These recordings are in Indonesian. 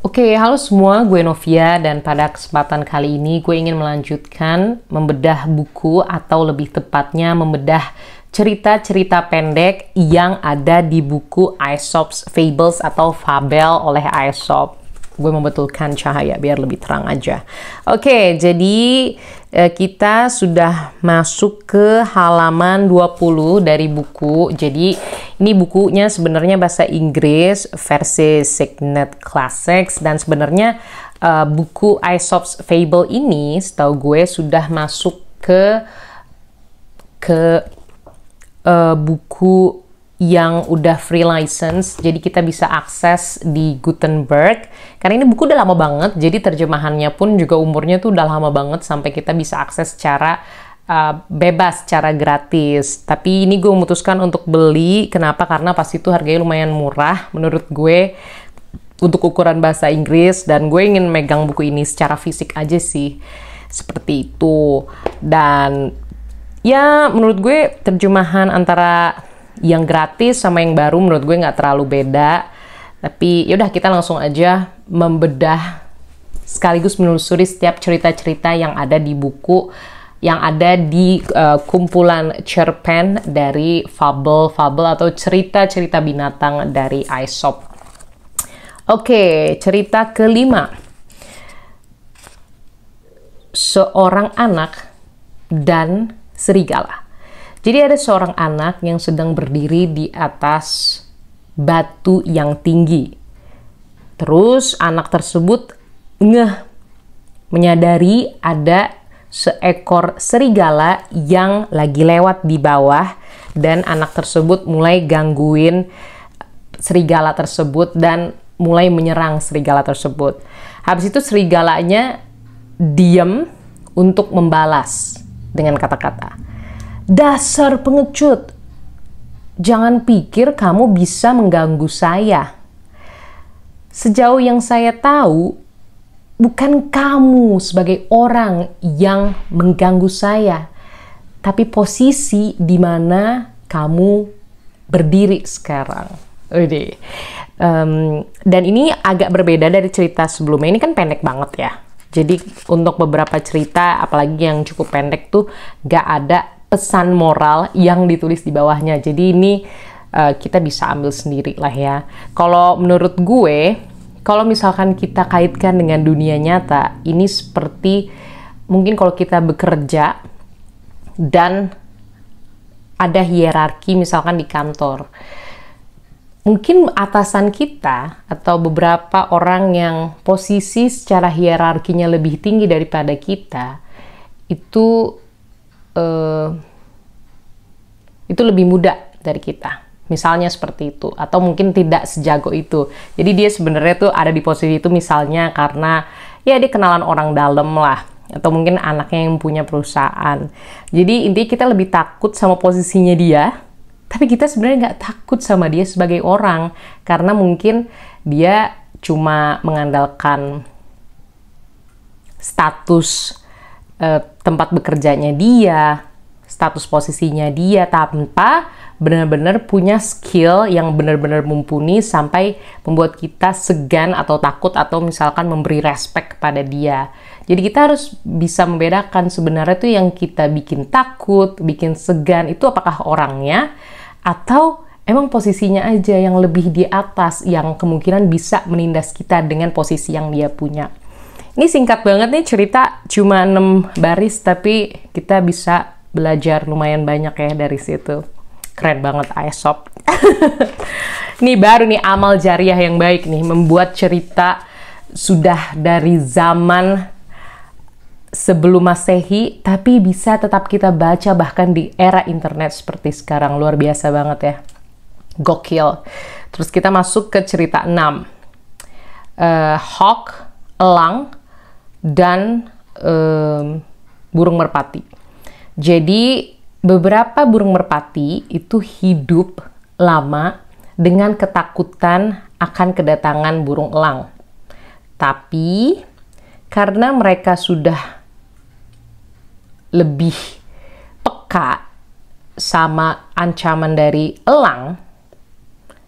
Oke, halo semua, gue Novia dan pada kesempatan kali ini gue ingin melanjutkan membedah buku atau lebih tepatnya membedah cerita-cerita pendek yang ada di buku Aesop's Fables atau Fabel oleh Aesop. Gue membetulkan cahaya biar lebih terang aja. Oke, jadi kita sudah masuk ke halaman 20 dari buku. Jadi ini bukunya sebenarnya bahasa Inggris versi Signet Classics dan sebenarnya buku Aesop's Fable ini setahu gue sudah masuk ke buku yang udah free license, jadi kita bisa akses di Gutenberg. Karena ini buku udah lama banget, jadi terjemahannya pun juga umurnya tuh udah lama banget sampai kita bisa akses secara bebas, secara gratis. Tapi ini gue memutuskan untuk beli. Kenapa? Karena pas itu harganya lumayan murah menurut gue untuk ukuran bahasa Inggris, dan gue ingin megang buku ini secara fisik aja sih, seperti itu. Dan ya menurut gue terjemahan antara yang gratis sama yang baru menurut gue nggak terlalu beda. Tapi yaudah, kita langsung aja membedah sekaligus menelusuri setiap cerita-cerita yang ada di buku, yang ada di kumpulan cerpen dari fabel-fabel atau cerita-cerita binatang dari Aesop. Oke, cerita kelima. Seorang anak dan serigala. Jadi ada seorang anak yang sedang berdiri di atas batu yang tinggi. Terus anak tersebut menyadari ada seekor serigala yang lagi lewat di bawah, dan anak tersebut mulai gangguin serigala tersebut dan mulai menyerang serigala tersebut. Habis itu serigalanya diam untuk membalas dengan kata-kata, "Dasar pengecut, jangan pikir kamu bisa mengganggu saya. Sejauh yang saya tahu, bukan kamu sebagai orang yang mengganggu saya, tapi posisi di mana kamu berdiri sekarang." Dan ini agak berbeda dari cerita sebelumnya. Ini kan pendek banget ya. Jadi untuk beberapa cerita, apalagi yang cukup pendek tuh, gak ada pesan moral yang ditulis di bawahnya. Jadi ini kita bisa ambil sendiri lah ya. Kalau menurut gue, kalau misalkan kita kaitkan dengan dunia nyata, ini seperti mungkin kalau kita bekerja dan ada hierarki misalkan di kantor. Mungkin atasan kita atau beberapa orang yang posisi secara hierarkinya lebih tinggi daripada kita, itu lebih muda dari kita, misalnya seperti itu, atau mungkin tidak sejago itu. Jadi dia sebenarnya tuh ada di posisi itu misalnya karena ya dia kenalan orang dalam lah, atau mungkin anaknya yang punya perusahaan. Jadi intinya kita lebih takut sama posisinya dia, tapi kita sebenarnya nggak takut sama dia sebagai orang, karena mungkin dia cuma mengandalkan status tempat bekerjanya dia, status posisinya dia, tanpa benar-benar punya skill yang benar-benar mumpuni sampai membuat kita segan atau takut atau misalkan memberi respect kepada dia. Jadi kita harus bisa membedakan sebenarnya tuh yang kita bikin takut, bikin segan itu apakah orangnya atau emang posisinya aja yang lebih di atas yang kemungkinan bisa menindas kita dengan posisi yang dia punya. Ini singkat banget nih cerita, cuma 6 baris, tapi kita bisa belajar lumayan banyak ya dari situ. Keren banget Aesop. Nih baru nih amal jariah yang baik nih, membuat cerita sudah dari zaman sebelum Masehi, tapi bisa tetap kita baca bahkan di era internet seperti sekarang. Luar biasa banget ya. Gokil. Terus kita masuk ke cerita 6. Hawk, elang, dan burung merpati. Jadi beberapa burung merpati itu hidup lama dengan ketakutan akan kedatangan burung elang. Tapi karena mereka sudah lebih peka sama ancaman dari elang,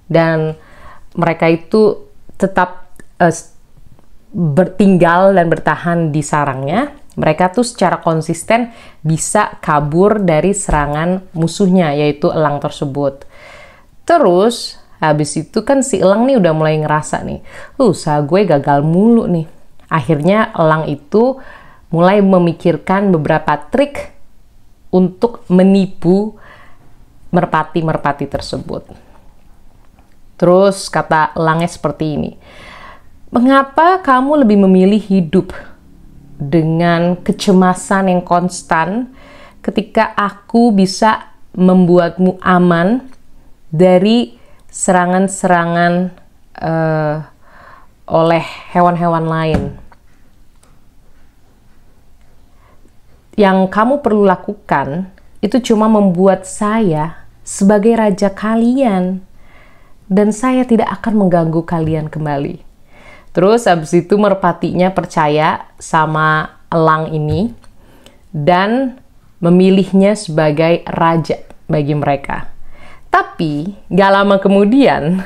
dan mereka itu tetap tinggal dan bertahan di sarangnya, mereka tuh secara konsisten bisa kabur dari serangan musuhnya, yaitu elang tersebut. Terus, habis itu kan si elang nih udah mulai ngerasa nih, usaha gue gagal mulu nih. Akhirnya elang itu mulai memikirkan beberapa trik untuk menipu merpati-merpati tersebut. Terus kata elangnya seperti ini, mengapa kamu lebih memilih hidup dengan kecemasan yang konstan ketika aku bisa membuatmu aman dari serangan-serangan oleh hewan-hewan lain? Yang kamu perlu lakukan itu cuma membuat saya sebagai raja kalian, dan saya tidak akan mengganggu kalian kembali. Terus habis itu merpatinya percaya sama elang ini dan memilihnya sebagai raja bagi mereka. Tapi gak lama kemudian,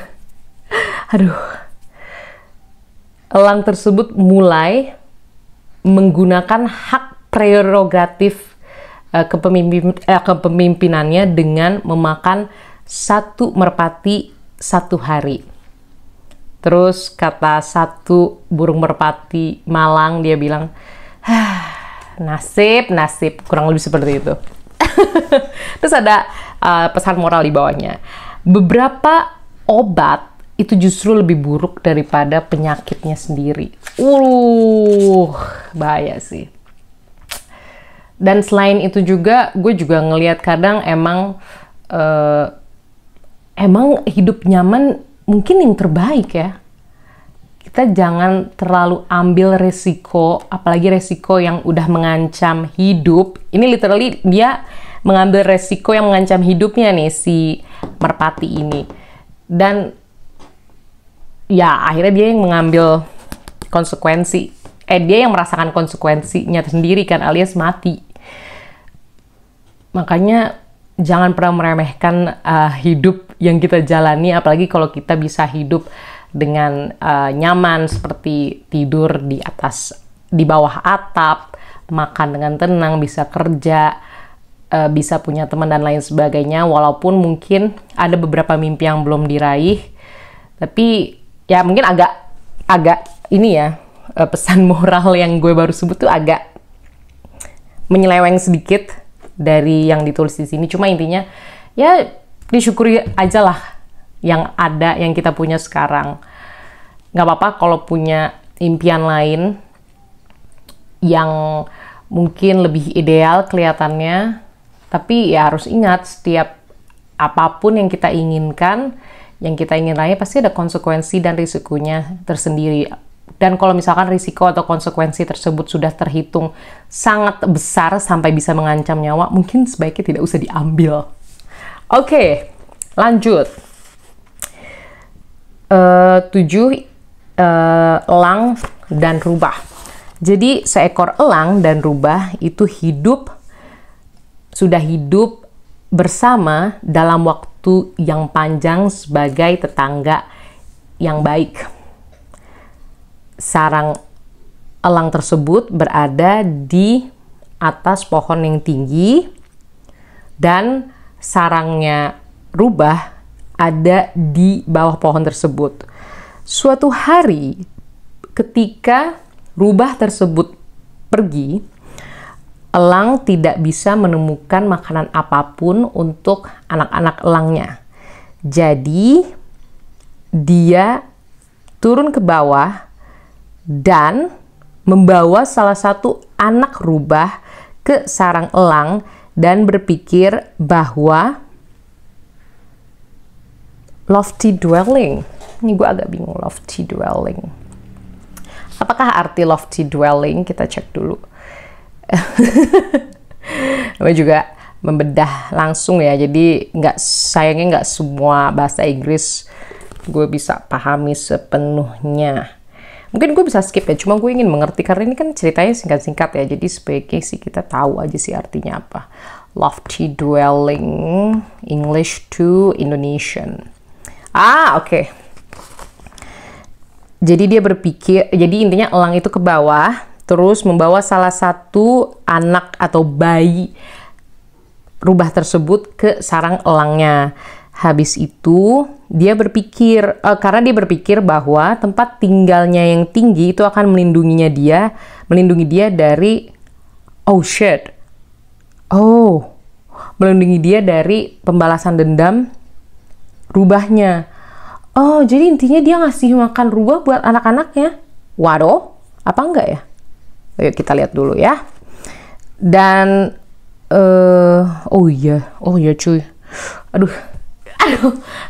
elang tersebut mulai menggunakan hak prerogatif kepemimpinannya dengan memakan satu merpati satu hari. Terus kata satu burung merpati malang, dia bilang, nasib, kurang lebih seperti itu. Terus ada pesan moral di bawahnya. Beberapa obat itu justru lebih buruk daripada penyakitnya sendiri. Bahaya sih. Dan selain itu juga, gue juga ngelihat kadang emang hidup nyaman mungkin yang terbaik ya. Kita jangan terlalu ambil resiko, apalagi resiko yang udah mengancam hidup. Ini literally dia mengambil resiko yang mengancam hidupnya nih, si merpati ini. Dan ya akhirnya dia yang mengambil konsekuensi. Dia yang merasakan konsekuensinya sendiri kan, alias mati. Makanya jangan pernah meremehkan hidup yang kita jalani, apalagi kalau kita bisa hidup dengan nyaman, seperti tidur di bawah atap, makan dengan tenang, bisa kerja, bisa punya teman dan lain sebagainya. Walaupun mungkin ada beberapa mimpi yang belum diraih, tapi ya mungkin agak ini ya, pesan moral yang gue baru sebut tuh agak menyeleweng sedikit dari yang ditulis di sini. Cuma intinya ya disyukuri aja lah yang ada, yang kita punya sekarang. Nggak apa-apa kalau punya impian lain yang mungkin lebih ideal kelihatannya, tapi ya harus ingat, setiap apapun yang kita inginkan, yang kita ingin raih, pasti ada konsekuensi dan risikonya tersendiri. Dan kalau misalkan risiko atau konsekuensi tersebut sudah terhitung sangat besar sampai bisa mengancam nyawa, mungkin sebaiknya tidak usah diambil. Oke, lanjut. 7. Elang dan rubah. Jadi seekor elang dan rubah itu sudah hidup bersama dalam waktu yang panjang sebagai tetangga yang baik. Sarang elang tersebut berada di atas pohon yang tinggi dan sarangnya rubah ada di bawah pohon tersebut. Suatu hari ketika rubah tersebut pergi, elang tidak bisa menemukan makanan apapun untuk anak-anak elangnya. Jadi dia turun ke bawah dan membawa salah satu anak rubah ke sarang elang dan berpikir bahwa lofty dwelling. Ini gue agak bingung, lofty dwelling. Apakah arti lofty dwelling? Kita cek dulu. Namanya juga membedah langsung ya, jadi sayangnya nggak semua bahasa Inggris gue bisa pahami sepenuhnya. Mungkin gue bisa skip ya, cuma gue ingin mengerti karena ini kan ceritanya singkat-singkat ya, jadi sebaiknya sih kita tahu aja sih artinya apa. Lofty dwelling, English to Indonesian. Oke. Jadi dia berpikir, jadi intinya elang itu ke bawah, terus membawa salah satu anak atau bayi rubah tersebut ke sarang elangnya. Habis itu dia berpikir, karena dia berpikir bahwa tempat tinggalnya yang tinggi itu akan melindungi dia dari, melindungi dia dari pembalasan dendam rubahnya. Oh, jadi intinya dia ngasih makan rubah buat anak-anaknya. Waduh, apa enggak ya? Ayo kita lihat dulu ya. Dan, oh iya cuy. Aduh,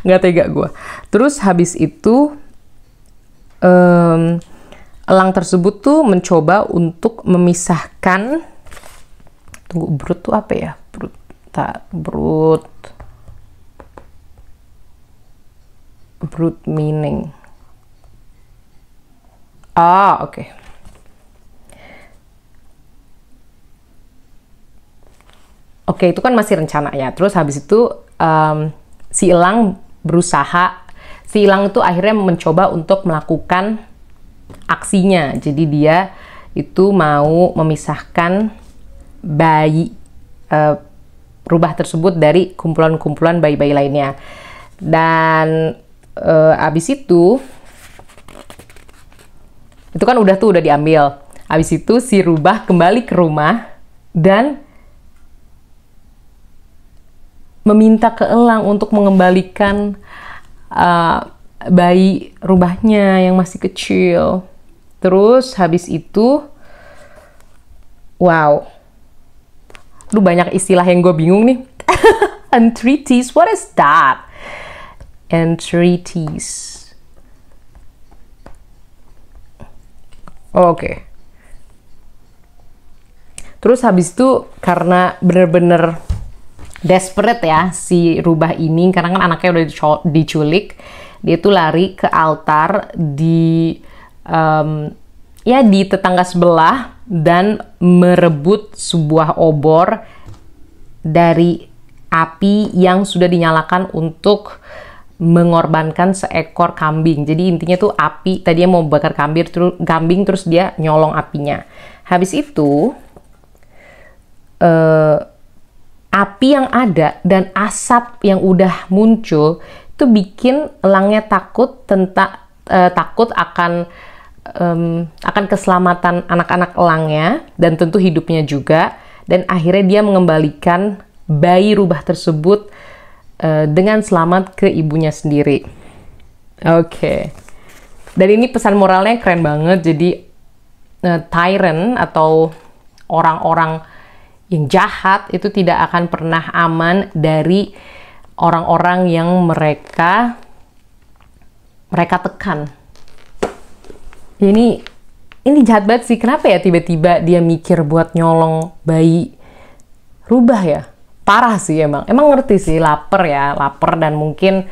nggak tega gue. Terus habis itu, elang tersebut tuh mencoba untuk memisahkan, brut tuh apa ya? Brut meaning. Oke. Oke, itu kan masih rencana ya. Terus habis itu si elang itu akhirnya mencoba untuk melakukan aksinya. Jadi dia itu mau memisahkan bayi rubah tersebut dari kumpulan-kumpulan bayi-bayi lainnya. Dan abis itu kan udah diambil. Abis itu si rubah kembali ke rumah dan meminta ke elang untuk mengembalikan bayi rubahnya yang masih kecil. Terus habis itu, wow, banyak istilah yang gue bingung nih. Entreaties, what is that? Entreaties. Oke. Terus habis itu karena bener-bener desperate ya si rubah ini, karena kan anaknya udah diculik, dia tuh lari ke altar di tetangga sebelah dan merebut sebuah obor dari api yang sudah dinyalakan untuk mengorbankan seekor kambing. Jadi intinya tuh api, tadinya mau bakar kambing terus dia nyolong apinya. Habis itu api yang ada dan asap yang udah muncul itu bikin elangnya takut akan keselamatan anak-anak elangnya dan tentu hidupnya juga, dan akhirnya dia mengembalikan bayi rubah tersebut dengan selamat ke ibunya sendiri. Oke. Dan ini pesan moralnya keren banget. Jadi tyrant atau orang-orang yang jahat itu tidak akan pernah aman dari orang-orang yang mereka tekan. Ini jahat banget sih. Kenapa ya tiba-tiba dia mikir buat nyolong bayi rubah ya? Parah sih emang. Emang ngerti sih, lapar dan mungkin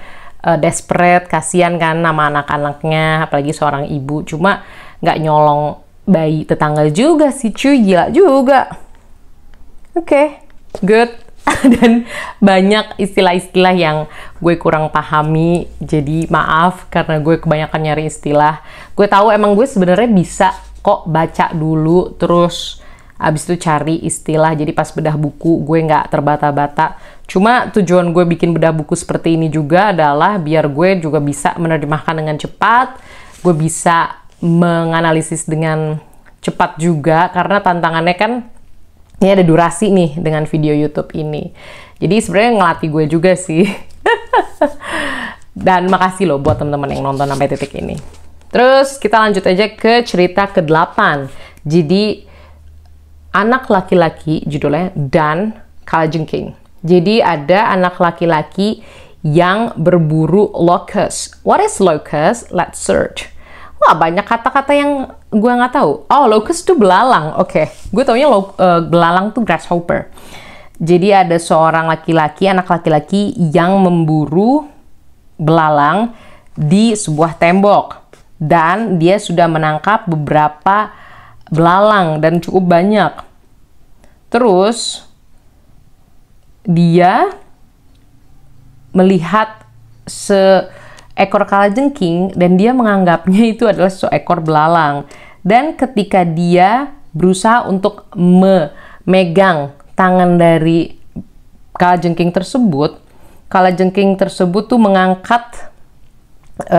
desperate, kasihan kan sama anak-anaknya, apalagi seorang ibu. Cuma nggak nyolong bayi tetangga juga sih cuy, gila juga. Oke, good. Dan banyak istilah-istilah yang gue kurang pahami, jadi maaf karena gue kebanyakan nyari istilah. Gue tahu emang gue sebenarnya bisa kok baca dulu terus abis itu cari istilah, jadi pas bedah buku gue nggak terbata-bata. Cuma tujuan gue bikin bedah buku seperti ini juga adalah biar gue juga bisa menerjemahkan dengan cepat, gue bisa menganalisis dengan cepat juga, karena tantangannya kan ini ada durasi nih dengan video YouTube ini. Jadi sebenarnya ngelatih gue juga sih. Dan makasih loh buat teman-teman yang nonton sampai titik ini. Terus kita lanjut aja ke cerita ke-8. Jadi anak laki-laki, judulnya Dan Kalajengking. Jadi ada anak laki-laki yang berburu locust. What is locust? Let's search. Wah, banyak kata-kata yang gue nggak tahu. Oh, locust itu belalang. Oke, gue taunya belalang tuh grasshopper. Jadi ada seorang anak laki-laki yang memburu belalang di sebuah tembok. Dan dia sudah menangkap beberapa belalang dan cukup banyak. Terus dia melihat ekor kalajengking dan dia menganggapnya itu adalah seekor belalang. Dan ketika dia berusaha untuk memegang tangan dari kalajengking tersebut tuh mengangkat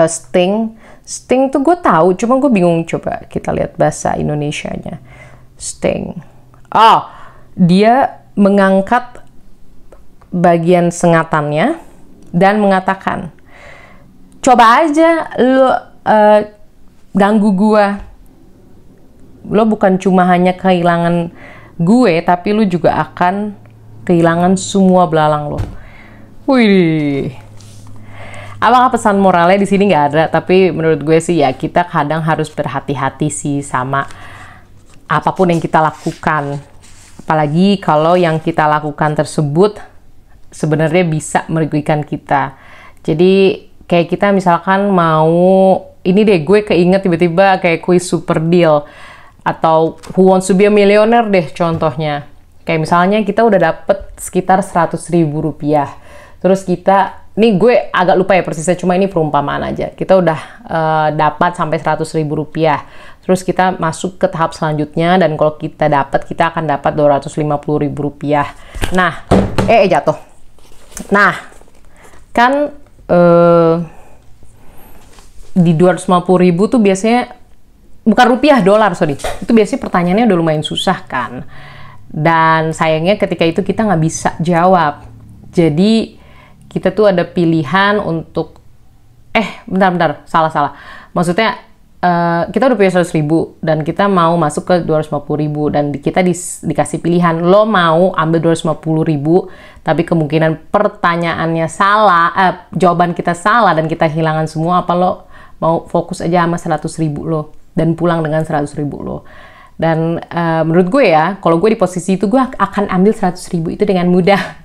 sting. Sting tuh gue tahu, cuma gue bingung. Coba kita lihat bahasa Indonesianya. Sting. Oh, dia mengangkat bagian sengatannya dan mengatakan, coba aja lo ganggu gue. Lo bukan cuma hanya kehilangan gue, tapi lo juga akan kehilangan semua belalang lo. Wih. Apakah pesan moralnya di sini nggak ada? Tapi menurut gue sih ya, kita kadang harus berhati-hati sih sama apapun yang kita lakukan. Apalagi kalau yang kita lakukan tersebut sebenarnya bisa merugikan kita. Jadi kayak kita misalkan mau, ini deh gue keinget tiba-tiba kayak kuis super deal atau Who Wants to be a Millionaire deh contohnya. Kayak misalnya kita udah dapet sekitar 100.000 rupiah. Terus kita, nih gue agak lupa ya persisnya, cuma ini perumpamaan aja. Kita udah dapat sampai 100.000 rupiah. Terus kita masuk ke tahap selanjutnya, dan kalau kita dapat, kita akan dapat 250.000 rupiah. Nah, jatuh. Nah, kan di 250.000 tuh biasanya, bukan rupiah, dolar, sorry. Itu biasanya pertanyaannya udah lumayan susah kan. Dan sayangnya ketika itu kita nggak bisa jawab. Jadi, kita tuh ada pilihan untuk, bentar, salah. Maksudnya, kita udah punya 100.000 dan kita mau masuk ke 250.000 dan kita dikasih pilihan, lo mau ambil 250.000 tapi kemungkinan pertanyaannya salah, jawaban kita salah dan kita kehilangan semua, apa lo mau fokus aja sama 100.000 lo dan pulang dengan 100.000 lo. Dan menurut gue ya, kalau gue di posisi itu, gue akan ambil 100.000 itu dengan mudah.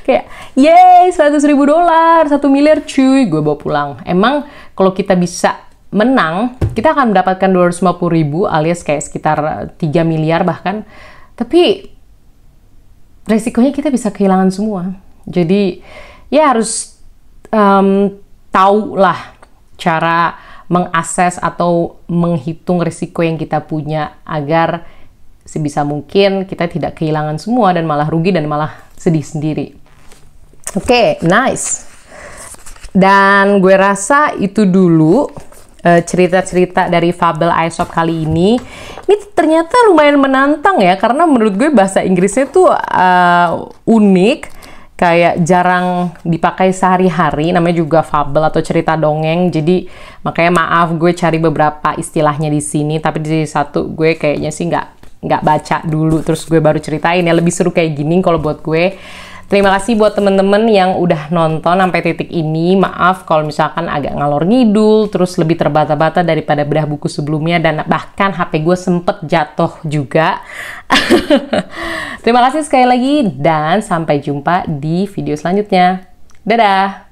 Kayak, yeay, 100.000 dolar, 1 miliar cuy, gue bawa pulang. Emang kalau kita bisa menang, kita akan mendapatkan 250.000 alias kayak sekitar 3 miliar bahkan. Tapi resikonya kita bisa kehilangan semua. Jadi ya harus tahu lah cara mengakses atau menghitung risiko yang kita punya agar sebisa mungkin kita tidak kehilangan semua dan malah rugi dan malah sedih sendiri. Oke, nice. Dan gue rasa itu dulu cerita-cerita dari Fabel Aesop kali ini. Ini ternyata lumayan menantang ya, karena menurut gue bahasa Inggrisnya tuh unik, kayak jarang dipakai sehari-hari. Namanya juga fabel atau cerita dongeng. Jadi makanya maaf gue cari beberapa istilahnya di sini, tapi di satu gue kayaknya sih nggak baca dulu terus gue baru ceritain ya. Lebih seru kayak gini kalau buat gue. Terima kasih buat temen-temen yang udah nonton sampai titik ini. Maaf kalau misalkan agak ngalor ngidul, terus lebih terbata-bata daripada bedah buku sebelumnya, dan bahkan HP gue sempet jatuh juga. Terima kasih sekali lagi, dan sampai jumpa di video selanjutnya. Dadah!